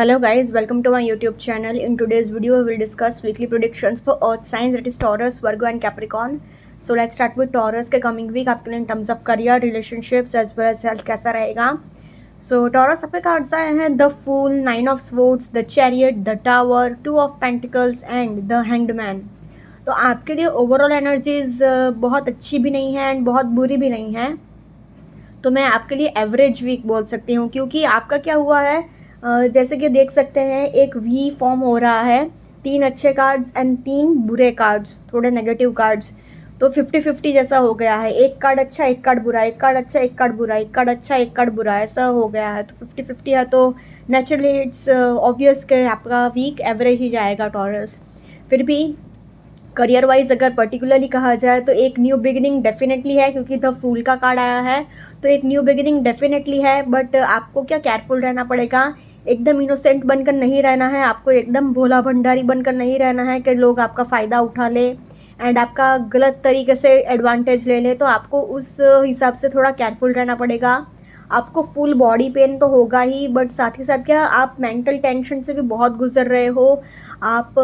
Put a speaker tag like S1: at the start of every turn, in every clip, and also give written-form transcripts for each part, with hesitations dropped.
S1: Hello guys, welcome to my YouTube channel. In today's video, we will discuss weekly predictions for Earth signs, that is Taurus, Virgo and Capricorn. So let's start with Taurus के coming week आपके लिए in terms of career, relationships as well as health कैसा रहेगा. So Taurus आपके cards आए हैं The Fool, Nine of Swords, The Chariot, The Tower, Two of Pentacles and The Hanged Man. तो आपके लिए ओवरऑल एनर्जीज बहुत अच्छी भी नहीं है एंड बहुत बुरी भी नहीं है. तो मैं आपके लिए एवरेज वीक बोल सकती हूँ, क्योंकि आपका क्या हुआ है, जैसे कि देख सकते हैं एक वी फॉर्म हो रहा है, 3 अच्छे कार्ड्स एंड 3 बुरे कार्ड्स, थोड़े नेगेटिव कार्ड्स. तो 50-50 जैसा हो गया है. एक कार्ड अच्छा, एक कार्ड बुरा, एक कार्ड अच्छा, एक कार्ड बुरा, एक कार्ड अच्छा, एक कार्ड बुरा, ऐसा हो गया है. तो 50-50 है. तो नेचुरली इट्स ऑब्वियस कि आपका वीक एवरेज ही जाएगा टॉरस. फिर भी करियर वाइज अगर पर्टिकुलरली कहा जाए तो एक न्यू बिगिनिंग डेफिनेटली है, क्योंकि द फूल का कार्ड आया है. तो एक न्यू बिगिनिंग डेफिनेटली है, बट आपको क्या केयरफुल रहना पड़ेगा. एकदम इनोसेंट बनकर नहीं रहना है, आपको एकदम भोला भंडारी बनकर नहीं रहना है कि लोग आपका फ़ायदा उठा ले एंड आपका गलत तरीके से एडवांटेज ले ले. तो आपको उस हिसाब से थोड़ा केयरफुल रहना पड़ेगा. आपको फुल बॉडी पेन तो होगा ही, बट साथ ही साथ क्या आप मेंटल टेंशन से भी बहुत गुजर रहे हो. आप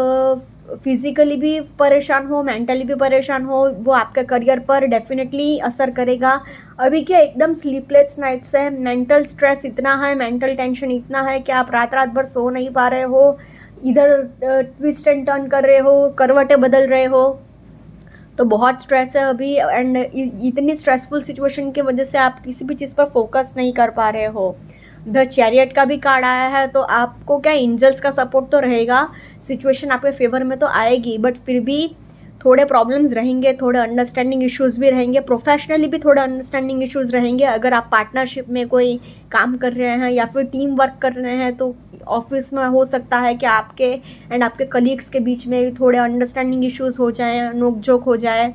S1: फिज़िकली भी परेशान हो, मेंटली भी परेशान हो, वो आपके करियर पर डेफिनेटली असर करेगा. अभी क्या एकदम स्लीपलेस नाइट्स है, मेंटल स्ट्रेस इतना है, मेंटल टेंशन इतना है कि आप रात रात भर सो नहीं पा रहे हो, इधर ट्विस्ट एंड टर्न कर रहे हो, करवटें बदल रहे हो. तो बहुत स्ट्रेस है अभी एंड इतनी स्ट्रेसफुल सिचुएशन की वजह से आप किसी भी चीज़ पर फोकस नहीं कर पा रहे हो. द चैरियट का भी कार्ड आया है, तो आपको क्या एंजल्स का सपोर्ट तो रहेगा, सिचुएशन आपके फेवर में तो आएगी, बट फिर भी थोड़े प्रॉब्लम्स रहेंगे, थोड़े अंडरस्टैंडिंग इश्यूज़ भी रहेंगे, प्रोफेशनली भी थोड़े अंडरस्टैंडिंग इश्यूज़ रहेंगे. अगर आप पार्टनरशिप में कोई काम कर रहे हैं या फिर टीम वर्क कर रहे हैं, तो ऑफिस में हो सकता है कि आपके एंड आपके कलीग्स के बीच में थोड़े अंडरस्टैंडिंग इश्यूज़ हो जाए, नोक झोंक हो जाए.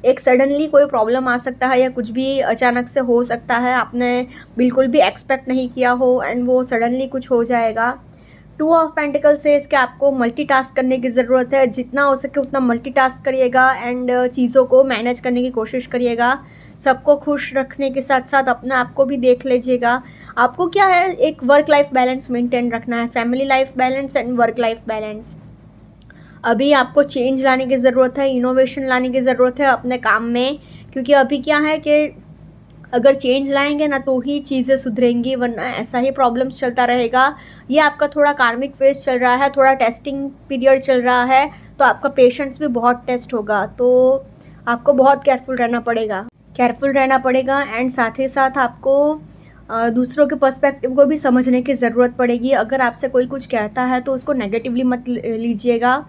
S1: एक सडनली कोई प्रॉब्लम आ सकता है या कुछ भी अचानक से हो सकता है, आपने बिल्कुल भी एक्सपेक्ट नहीं किया हो एंड वो सडनली कुछ हो जाएगा. 2 ऑफ पेंटिकल से इसके आपको मल्टीटास्क करने की ज़रूरत है. जितना हो सके उतना मल्टीटास्क करिएगा एंड चीज़ों को मैनेज करने की कोशिश करिएगा. सबको खुश रखने के साथ साथ अपने आप को भी देख लीजिएगा. आपको क्या है, एक वर्क लाइफ बैलेंस मेंटेन रखना है, family life balance and work life balance. अभी आपको चेंज लाने की ज़रूरत है, इनोवेशन लाने की ज़रूरत है अपने काम में, क्योंकि अभी क्या है कि अगर चेंज लाएंगे ना तो ही चीज़ें सुधरेंगी, वरना ऐसा ही प्रॉब्लम्स चलता रहेगा. ये आपका थोड़ा कार्मिक फेज चल रहा है, थोड़ा टेस्टिंग पीरियड चल रहा है, तो आपका पेशेंस भी बहुत टेस्ट होगा. तो आपको बहुत केयरफुल रहना पड़ेगा एंड साथ ही साथ आपको दूसरों के पर्सपेक्टिव को भी समझने की ज़रूरत पड़ेगी. अगर आपसे कोई कुछ कहता है तो उसको नेगेटिवली मत लीजिएगा.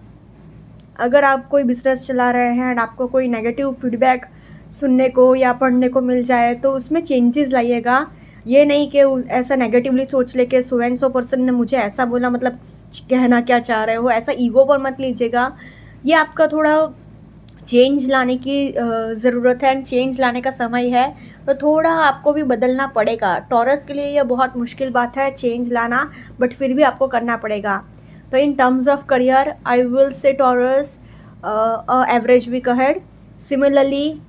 S1: अगर आप कोई बिजनेस चला रहे हैं एंड आपको कोई नेगेटिव फीडबैक सुनने को या पढ़ने को मिल जाए, तो उसमें चेंजेस लाइएगा. ये नहीं कि ऐसा नेगेटिवली सोच ले कि 100 पर्सन ने मुझे ऐसा बोला, मतलब कहना क्या चाह रहे हो, ऐसा ईगो पर मत लीजिएगा. ये आपका थोड़ा चेंज लाने की ज़रूरत है एंड चेंज लाने का समय है, तो थोड़ा आपको भी बदलना पड़ेगा. टॉरस के लिए ये बहुत मुश्किल बात है चेंज लाना, बट फिर भी आपको करना पड़ेगा. तो in terms of career I will say Taurus average week ahead. Similarly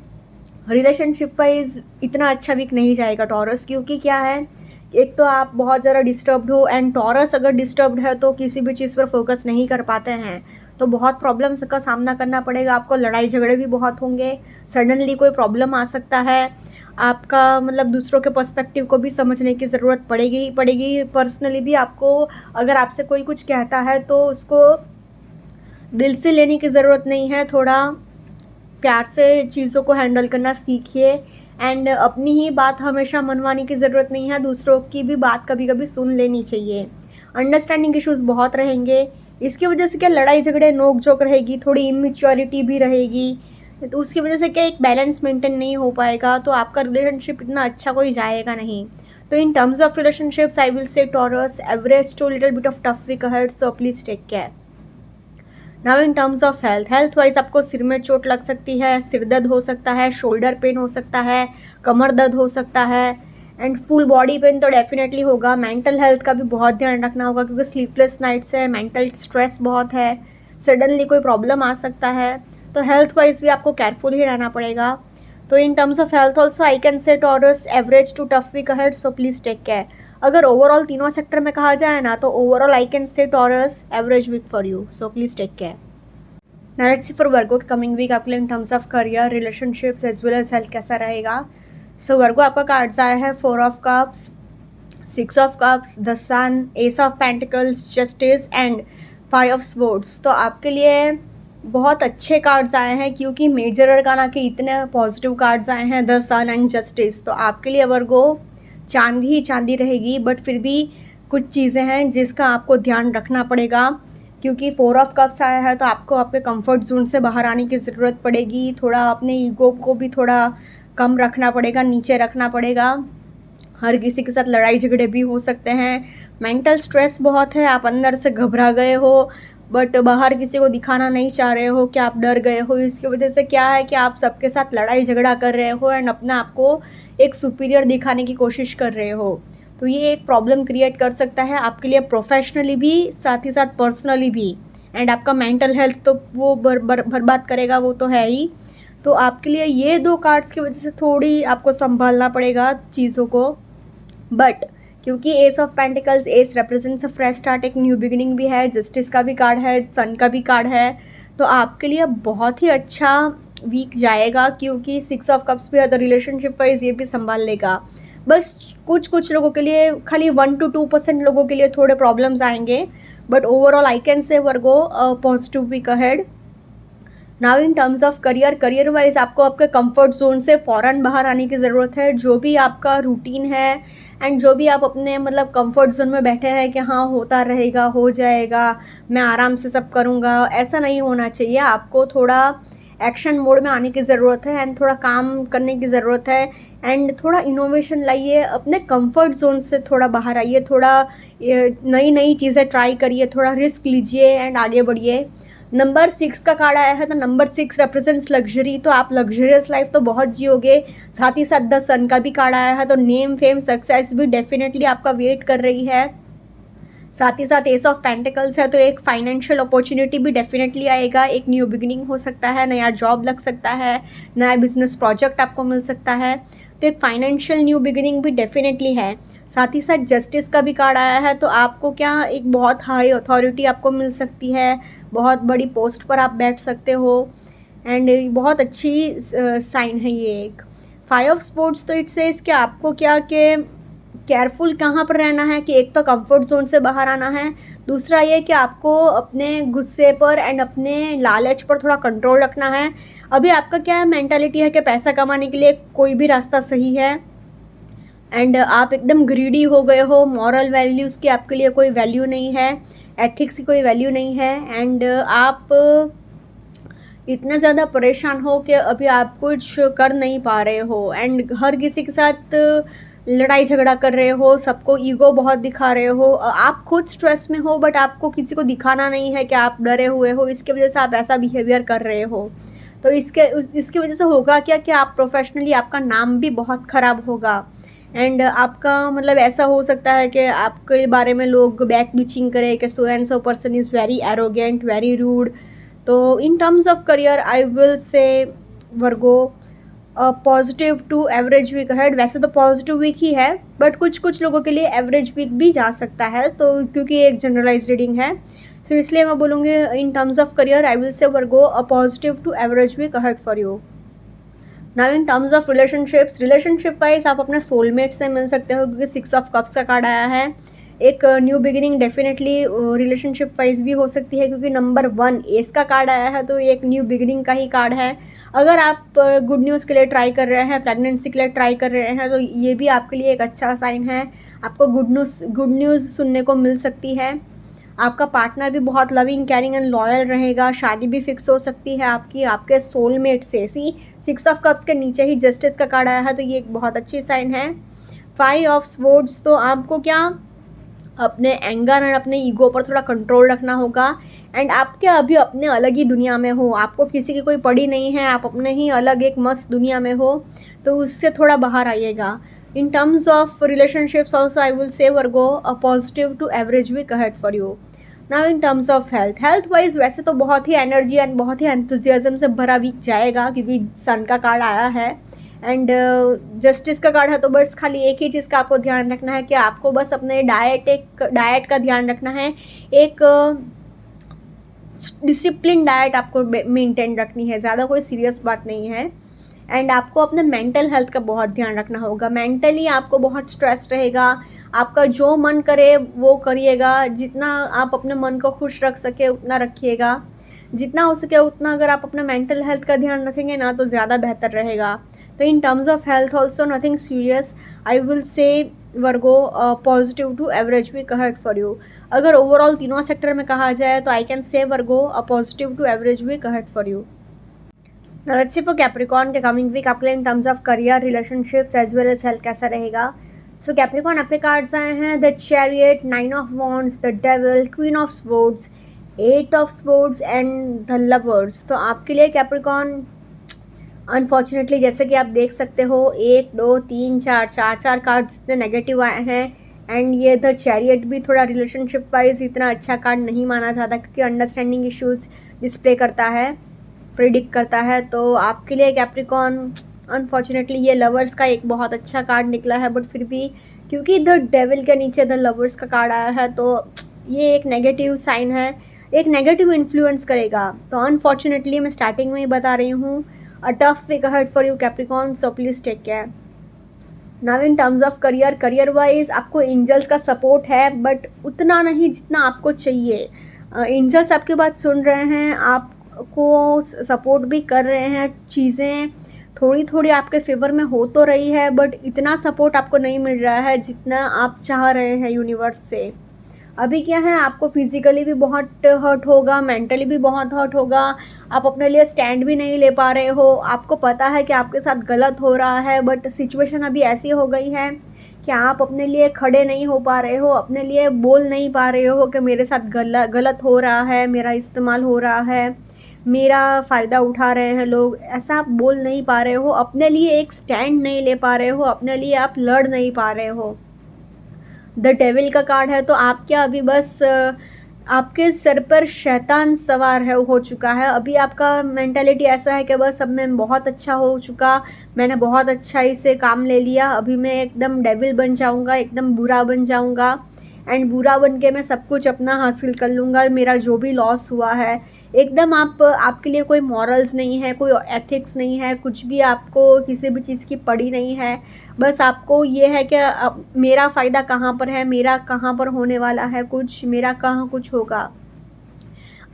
S1: relationship wise इतना अच्छा वीक नहीं जाएगा टॉरस, क्योंकि क्या है, एक तो आप बहुत ज़्यादा डिस्टर्ब्ड हो एंड टॉरस अगर डिस्टर्ब्ड है तो किसी भी चीज़ पर फोकस नहीं कर पाते हैं, तो बहुत प्रॉब्लम्स का सामना करना पड़ेगा आपको. लड़ाई झगड़े भी बहुत होंगे, सडनली कोई प्रॉब्लम आ सकता है, आपका मतलब दूसरों के पर्सपेक्टिव को भी समझने की ज़रूरत पड़ेगी ही पड़ेगी. पर्सनली भी आपको अगर आपसे कोई कुछ कहता है तो उसको दिल से लेने की ज़रूरत नहीं है, थोड़ा प्यार से चीज़ों को हैंडल करना सीखिए एंड अपनी ही बात हमेशा मनवाने की ज़रूरत नहीं है, दूसरों की भी बात कभी कभी सुन लेनी चाहिए. अंडरस्टैंडिंग इश्यूज़ बहुत रहेंगे, इसकी वजह से क्या लड़ाई झगड़े नोक झोंक रहेगी, थोड़ी इमेच्योरिटी भी रहेगी, तो उसकी वजह से क्या एक बैलेंस मेंटेन नहीं हो पाएगा, तो आपका रिलेशनशिप इतना अच्छा कोई जाएगा नहीं. तो in terms of relationships I will say Taurus average to little bit of tough week ahead, so please take care. Now in terms of health wise आपको सिर में चोट लग सकती है, सिर दर्द हो सकता है, शोल्डर पेन हो सकता है, कमर दर्द हो सकता है एंड फुल बॉडी पेन तो डेफिनेटली होगा. मेंटल हेल्थ का भी बहुत ध्यान रखना होगा, क्योंकि स्लीपलेस नाइट्स है, मेंटल स्ट्रेस बहुत है, सडनली कोई प्रॉब्लम आ सकता है, तो हेल्थ वाइज भी आपको केयरफुल ही रहना पड़ेगा. तो in terms of health also I can say Taurus average to tough week ahead, so please take care. अगर ओवरऑल तीनों सेक्टर में कहा जाए ना तो overall I can say Taurus average week for you, so please take care. Now let's see for Virgo coming week आपके लिए in terms of career, relationships as well as health कैसा रहेगा। सो वर्गो आपका cards आया है 4 of cups, 6 of cups, the sun, ace of pentacles, justice and 5 of swords. तो आपके लिए बहुत अच्छे कार्ड्स आए हैं क्योंकि मेजर अरकाना के इतने पॉजिटिव कार्ड्स आए हैं, द सन एंड जस्टिस। तो आपके लिए वर्गो चांदी ही चांदी रहेगी, बट फिर भी कुछ चीज़ें हैं जिसका आपको ध्यान रखना पड़ेगा क्योंकि 4 ऑफ कप्स आया है तो आपको आपके कंफर्ट जोन से बाहर आने की ज़रूरत पड़ेगी। थोड़ा अपने ईगो को भी थोड़ा कम रखना पड़ेगा, नीचे रखना पड़ेगा। हर किसी के साथ लड़ाई झगड़े भी हो सकते हैं। मेंटल स्ट्रेस बहुत है, आप अंदर से घबरा गए हो बट बाहर किसी को दिखाना नहीं चाह रहे हो कि आप डर गए हो। इसकी वजह से क्या है कि आप सबके साथ लड़ाई झगड़ा कर रहे हो एंड अपने आप को एक सुपीरियर दिखाने की कोशिश कर रहे हो। तो ये एक प्रॉब्लम क्रिएट कर सकता है आपके लिए प्रोफेशनली भी, साथ ही साथ पर्सनली भी। एंड आपका मेंटल हेल्थ तो वो बर्बाद करेगा, वो तो है ही। तो आपके लिए ये 2 कार्ड्स की वजह से थोड़ी आपको संभालना पड़ेगा चीज़ों को। बट क्योंकि S of pentacles, S represents a fresh start, एक न्यू बिगिनिंग भी है, जस्टिस का भी कार्ड है, सन का भी कार्ड है। तो आपके लिए बहुत ही अच्छा वीक जाएगा क्योंकि 6 ऑफ कप्स भी है तो रिलेशनशिप वाइज ये भी संभाल लेगा। बस कुछ लोगों के लिए, खाली 1 to 2% लोगों के लिए थोड़े प्रॉब्लम्स आएंगे, but overall I can say Virgo positive week ahead. Now in terms of career wise आपको आपके कंफर्ट जोन से फ़ौरन बाहर आने की ज़रूरत है। जो भी आपका रूटीन है एंड जो भी आप अपने मतलब कंफर्ट जोन में बैठे हैं कि हाँ होता रहेगा, हो जाएगा, मैं आराम से सब करूँगा, ऐसा नहीं होना चाहिए। आपको थोड़ा एक्शन मोड में आने की ज़रूरत है एंड थोड़ा काम करने की ज़रूरत है एंड थोड़ा इनोवेशन लाइए, अपने कंफर्ट जोन से थोड़ा बाहर आइए, थोड़ा नई नई चीज़ें ट्राई करिए, थोड़ा रिस्क लीजिए एंड आगे बढ़िए। नंबर 6 का कार्ड आया है तो नंबर 6 रिप्रेजेंट्स लग्जरी, तो आप लग्जरियस लाइफ तो बहुत जियोगे। साथ ही साथ द सन का भी कार्ड आया है तो नेम, फेम, सक्सेस भी डेफिनेटली आपका वेट कर रही है। साथ ही साथ एस ऑफ पेंटिकल्स है तो एक फाइनेंशियल अपॉर्चुनिटी भी डेफिनेटली आएगा, एक न्यू बिगिनिंग हो सकता है, नया जॉब लग सकता है, नया बिजनेस प्रोजेक्ट आपको मिल सकता है। तो एक फाइनेंशियल न्यू बिगिनिंग भी डेफिनेटली है। साथ ही साथ जस्टिस का भी कार्ड आया है तो आपको क्या एक बहुत हाई अथॉरिटी आपको मिल सकती है, बहुत बड़ी पोस्ट पर आप बैठ सकते हो एंड बहुत अच्छी साइन है ये एक। 5 ऑफ स्पोर्ट्स तो इट सेज कि आपको क्या कि केयरफुल कहाँ पर रहना है कि एक तो कंफर्ट जोन से बाहर आना है, दूसरा ये कि आपको अपने गुस्से पर एंड अपने लालच पर थोड़ा कंट्रोल रखना है। अभी आपका क्या मेंटालिटी है कि पैसा कमाने के लिए कोई भी रास्ता सही है एंड आप एकदम ग्रीडी हो गए हो, मॉरल वैल्यूज़ की आपके लिए कोई वैल्यू नहीं है, एथिक्स की कोई वैल्यू नहीं है एंड आप इतना ज़्यादा परेशान हो कि अभी आप कुछ कर नहीं पा रहे हो एंड हर किसी के साथ लड़ाई झगड़ा कर रहे हो, सबको ईगो बहुत दिखा रहे हो, आप खुद स्ट्रेस में हो बट आपको किसी को दिखाना नहीं है कि आप डरे हुए हो, इसके वजह से आप ऐसा बिहेवियर कर रहे हो। तो इसकी वजह से होगा क्या कि आप प्रोफेशनली आपका नाम भी बहुत ख़राब होगा एंड आपका मतलब ऐसा हो सकता है कि आपके बारे में लोग बैक बिचिंग करें कि so and so person is very arrogant, very rude. तो in terms of career I will say Virgo positive to average week ahead. वैसे तो पॉजिटिव वीक ही है बट कुछ लोगों के लिए एवरेज वीक भी जा सकता है, तो क्योंकि एक जनरलाइज रीडिंग है सो इसलिए मैं बोलूँगी in terms of career I will say Virgo a positive to average week ahead for you. Now in terms of relationship wise आप अपने सोलमेट से मिल सकते हो क्योंकि 6 ऑफ कप्स का कार्ड आया है। एक new beginning definitely relationship wise भी हो सकती है क्योंकि नंबर 1 एस का कार्ड आया है तो एक न्यू बिगिनिंग का ही कार्ड है। अगर आप गुड न्यूज़ के लिए ट्राई कर रहे हैं, प्रेगनेंसी के लिए ट्राई कर रहे हैं तो ये भी आपके लिए एक अच्छा साइन है, आपको गुड न्यूज़ सुनने को मिल सकती है। आपका पार्टनर भी बहुत लविंग, केयरिंग एंड लॉयल रहेगा, शादी भी फिक्स हो सकती है आपकी आपके सोलमेट से। 6 ऑफ कप्स के नीचे ही जस्टिस का कार्ड आया है तो ये एक बहुत अच्छी साइन है। 5 ऑफ स्वॉर्ड्स तो आपको क्या अपने एंगर एंड अपने ईगो पर थोड़ा कंट्रोल रखना होगा एंड आप क्या अभी अपने अलग ही दुनिया में हो, आपको किसी की कोई पड़ी नहीं है, आप अपने ही अलग एक मस्त दुनिया में हो, तो उससे थोड़ा बाहर आइएगा। In terms of relationships also I will say Virgo a positive to average week ahead for you. Now in terms of health wise वैसे तो बहुत ही एनर्जी एंड बहुत ही एंथुजियाज्म से भरा वीक जाएगा क्योंकि सन का कार्ड आया है एंड जस्टिस का कार्ड है तो बस खाली एक ही चीज़ का आपको ध्यान रखना है कि आपको बस अपने डाइट का ध्यान रखना है। एक डिसिप्लिन डाइट आपको मेंटेन रखनी है, ज़्यादा कोई सीरियस बात नहीं है। एंड आपको अपने मेंटल हेल्थ का बहुत ध्यान रखना होगा। मेंटली आपको बहुत स्ट्रेस रहेगा, आपका जो मन करे वो करिएगा, जितना आप अपने मन को खुश रख सके उतना रखिएगा, जितना हो सके उतना अगर आप अपने मेंटल हेल्थ का ध्यान रखेंगे ना तो ज़्यादा बेहतर रहेगा। तो in terms of health also nothing serious, I will say Virgo positive to average week ahead for you. अगर ओवरऑल तीनों सेक्टर में कहा जाए तो I can say Virgo a positive to average week ahead for you. Now let's see for Capricorn के coming week आपके लिए in terms of career, relationships as well as health कैसा रहेगा। सो कैप्रिकॉर्न आपके कार्ड्स आए हैं the chariot, 9 of wands, the devil, queen of swords, 8 of swords and the lovers. तो आपके लिए कैप्रिकॉर्न अनफॉर्चुनेटली जैसे कि आप देख सकते हो 1 2 3 4 कार्ड्स इतने नेगेटिव आए हैं। एंड ये द चैरियट भी थोड़ा रिलेशनशिप वाइज इतना अच्छा कार्ड नहीं माना जाता क्योंकि अंडरस्टैंडिंग इश्यूज डिस्प्ले करता है, प्रिडिक्ट करता है। तो आपके लिए कैप्रिकॉर्न अनफॉर्चुनेटली ये लवर्स का एक बहुत अच्छा कार्ड निकला है, बट फिर भी क्योंकि द डेविल के नीचे द लवर्स का कार्ड आया है तो ये एक नेगेटिव साइन है, एक नेगेटिव इन्फ्लुएंस करेगा। तो अनफॉर्चुनेटली मैं स्टार्टिंग में ही बता रही हूँ, a tough week ahead for you Capricorn, so please take care. Now in terms of career wise आपको एंजल्स का सपोर्ट है बट उतना नहीं जितना आपको चाहिए। एंजल्स आपकी बात सुन रहे हैं, आपको सपोर्ट भी कर रहे हैं, चीज़ें थोड़ी थोड़ी आपके फेवर में हो तो रही है बट इतना सपोर्ट आपको नहीं मिल रहा है जितना आप चाह रहे हैं यूनिवर्स से। अभी क्या है, आपको फिज़िकली भी बहुत हर्ट होगा, मेंटली भी बहुत हर्ट होगा, आप अपने लिए स्टैंड भी नहीं ले पा रहे हो, आपको पता है कि आपके साथ गलत हो रहा है बट सिचुएशन अभी ऐसी हो गई है कि आप अपने लिए खड़े नहीं हो पा रहे हो, अपने लिए बोल नहीं पा रहे हो कि मेरे साथ गलत हो रहा है, मेरा इस्तेमाल हो रहा है, मेरा फ़ायदा उठा रहे हैं लोग, ऐसा आप बोल नहीं पा रहे हो, अपने लिए एक स्टैंड नहीं ले पा रहे हो, अपने लिए आप लड़ नहीं पा रहे हो। द डेविल का कार्ड है तो आप क्या अभी बस आपके सर पर शैतान सवार है हो चुका है। अभी आपका मेंटालिटी ऐसा है कि बस अब मैं बहुत अच्छा हो चुका, मैंने बहुत अच्छाई से काम ले लिया, अभी मैं एकदम डेविल बन जाऊंगा, एकदम बुरा बन जाऊंगा एंड बुरा बन के मैं सब कुछ अपना हासिल कर लूँगा, मेरा जो भी लॉस हुआ है। एकदम आपके लिए कोई मॉरल्स नहीं है, कोई एथिक्स नहीं है, कुछ भी आपको किसी भी चीज़ की पड़ी नहीं है। बस आपको ये है कि मेरा फ़ायदा कहाँ पर है, मेरा कहाँ पर होने वाला है कुछ, मेरा कहाँ कुछ होगा,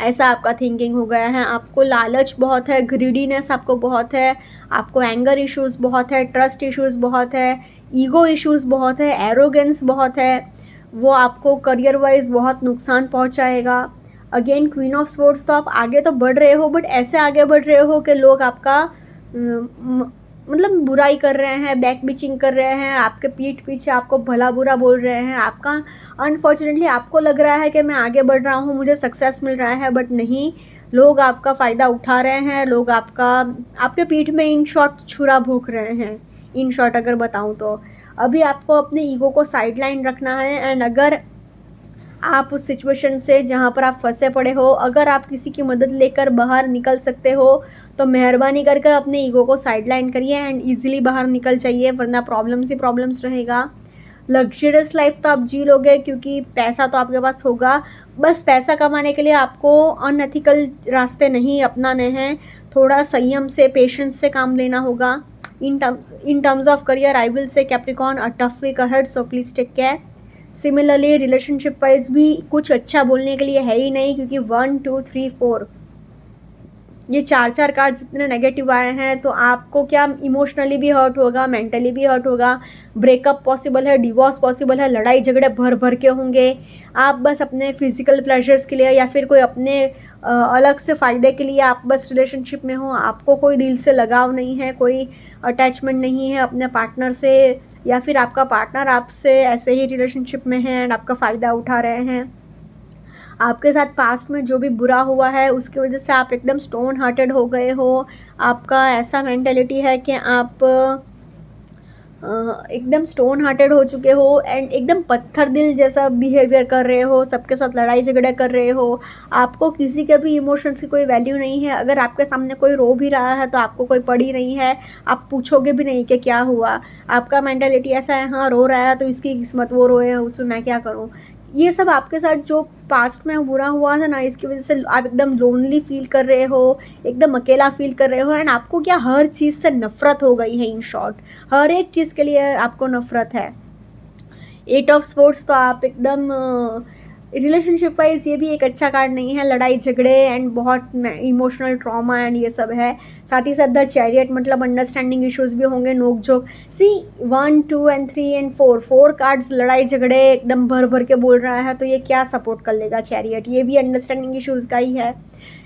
S1: ऐसा आपका थिंकिंग हो गया है। आपको लालच बहुत है, ग्रीडीनेस आपको बहुत है, आपको एंगर इश्यूज़ बहुत है, ट्रस्ट इश्यूज़ बहुत है, ईगो इश्यूज़ बहुत है, एरोगेंस बहुत है, वो आपको करियर वाइज बहुत नुकसान पहुंचाएगा। अगेन क्वीन ऑफ स्वॉर्ड्स, तो आप आगे तो बढ़ रहे हो बट ऐसे आगे बढ़ रहे हो कि लोग आपका मतलब बुराई कर रहे हैं, बैक बिचिंग कर रहे हैं, आपके पीठ पीछे आपको भला बुरा बोल रहे हैं। आपका अनफॉर्चुनेटली आपको लग रहा है कि मैं आगे बढ़ रहा हूँ, मुझे सक्सेस मिल रहा है, बट नहीं, लोग आपका फ़ायदा उठा रहे हैं, लोग आपके पीठ में इन शॉर्ट छुरा भोंक रहे हैं। इन शॉर्ट अगर बताऊँ तो अभी आपको अपने ईगो को साइडलाइन रखना है एंड अगर आप उस सिचुएशन से जहाँ पर आप फंसे पड़े हो, अगर आप किसी की मदद लेकर बाहर निकल सकते हो तो मेहरबानी करके अपने ईगो को साइडलाइन करिए एंड ईजिली बाहर निकल जाइए, वरना प्रॉब्लम्स ही प्रॉब्लम्स रहेगा। लग्जरियस लाइफ तो आप जी लोगे क्योंकि पैसा तो आपके पास होगा, बस पैसा कमाने के लिए आपको अनएथिकल रास्ते नहीं अपनाने हैं, थोड़ा संयम से, पेशेंस से काम लेना होगा। In terms of career I will say Capricorn a tough week ahead, so please take care. Similarly relationship wise भी कुछ अच्छा बोलने के लिए है ही नहीं क्योंकि 1 2 3 4 ये 4 कार्ड्स इतने नेगेटिव आए हैं तो आपको क्या इमोशनली भी हर्ट होगा, मेंटली भी हर्ट होगा, ब्रेकअप पॉसिबल है, डिवोर्स पॉसिबल है, लड़ाई झगड़े भर भर के होंगे। आप बस अपने फिजिकल प्लेजर्स के लिए या फिर कोई अपने अलग से फ़ायदे के लिए आप बस रिलेशनशिप में हो, आपको कोई दिल से लगाव नहीं है, कोई अटैचमेंट नहीं है अपने पार्टनर से, या फिर आपका पार्टनर आपसे ऐसे ही रिलेशनशिप में है एंड आपका फ़ायदा उठा रहे हैं। आपके साथ पास्ट में जो भी बुरा हुआ है उसकी वजह से आप एकदम स्टोन हार्टेड हो गए हो, आपका ऐसा मेंटेलिटी है कि आप एकदम स्टोन हार्टेड हो चुके हो एंड एकदम पत्थर दिल जैसा बिहेवियर कर रहे हो, सबके साथ लड़ाई झगड़ा कर रहे हो, आपको किसी के भी इमोशंस की कोई वैल्यू नहीं है। अगर आपके सामने कोई रो भी रहा है तो आपको कोई पड़ी नहीं है, आप पूछोगे भी नहीं कि क्या हुआ। आपका मेंटालिटी ऐसा है, हाँ रो रहा है तो इसकी किस्मत, वो रोए, उसमें मैं क्या करूँ। ये सब आपके साथ जो पास्ट में बुरा हुआ था ना, इसकी वजह से आप एकदम लोनली फील कर रहे हो, एकदम अकेला फील कर रहे हो एंड आपको क्या हर चीज़ से नफरत हो गई है। इन शॉर्ट, हर एक चीज़ के लिए आपको नफरत है। 8 ऑफ स्पोर्ट्स तो आप एकदम रिलेशनशिप वाइज ये भी एक अच्छा कार्ड नहीं है। लड़ाई झगड़े एंड बहुत इमोशनल ट्रॉमा एंड ये सब है। साथ ही साथ द चैरियट मतलब अंडरस्टैंडिंग इश्यूज भी होंगे, नोक झोंक। सी 1 2 एंड 3 एंड 4 कार्ड्स लड़ाई झगड़े एकदम भर भर के बोल रहा है, तो ये क्या सपोर्ट कर लेगा चैरियट। ये भी अंडरस्टैंडिंग इश्यूज का ही है।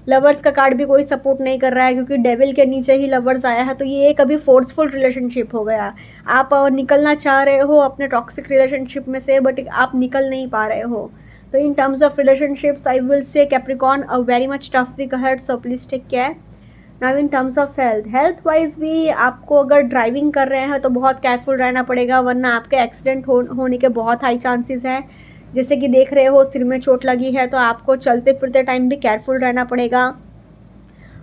S1: लवर्स का कार्ड भी कोई सपोर्ट नहीं कर रहा है क्योंकि डेविल के नीचे ही लवर्स आया है, तो ये एक अभी फोर्सफुल रिलेशनशिप हो गया। आप निकलना चाह रहे हो अपने टॉक्सिक रिलेशनशिप में से, बट आप निकल नहीं पा रहे हो। तो in terms of relationships I will say Capricorn a very much tough week ahead, so please take care. Now in terms of health wise भी आपको अगर ड्राइविंग कर रहे हैं तो बहुत केयरफुल रहना पड़ेगा, वरना आपके एक्सीडेंट होने के बहुत हाई चांसेस हैं। जैसे कि देख रहे हो सिर में चोट लगी है, तो आपको चलते फिरते टाइम भी केयरफुल रहना पड़ेगा।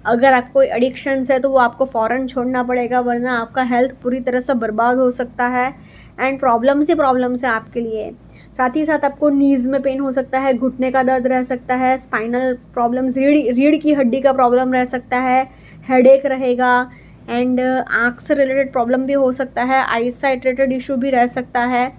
S1: अगर आपको कोई एडिक्शंस है तो वो आपको फ़ौरन छोड़ना पड़ेगा, वरना आपका हेल्थ पूरी तरह से बर्बाद हो सकता है एंड प्रॉब्लम्स ही प्रॉब्लम्स है आपके लिए। साथ ही साथ आपको नीज़ में पेन हो सकता है, घुटने का दर्द रह सकता है, स्पाइनल प्रॉब्लम्स, रीढ़ की हड्डी का प्रॉब्लम रह सकता है, हेडेक रहेगा एंड आँख से रिलेटेड प्रॉब्लम भी हो सकता है, आइज साइट रिलेटेड इशू भी रह सकता है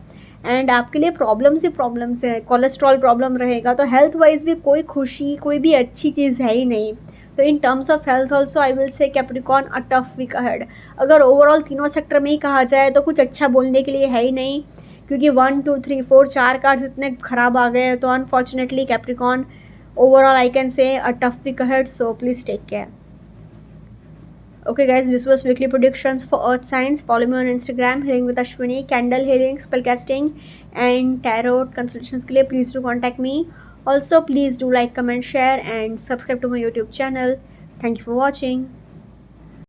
S1: एंड आपके लिए प्रॉब्लम्स ही प्रॉब्लम्स है। कोलेस्ट्रॉल प्रॉब्लम रहेगा, तो हेल्थ वाइज भी कोई खुशी, कोई भी अच्छी चीज़ है ही नहीं। तो in terms of health also I will say Capricorn a tough week ahead. अगर ओवरऑल तीनों सेक्टर में ही कहा जाए तो कुछ अच्छा बोलने के लिए है ही नहीं, क्योंकि 1 2 3 4 4 कार्ड्स इतने खराब आ गए हैं। तो unfortunately Capricorn, overall I can say a tough week ahead, so please take care. Okay guys, this was weekly predictions for earth signs. Follow me on Instagram, healing with Ashwini, candle healing, spellcasting and tarot consultations के लिए please do contact me. Also please do like, comment, share and subscribe to my YouTube channel. Thank you for watching.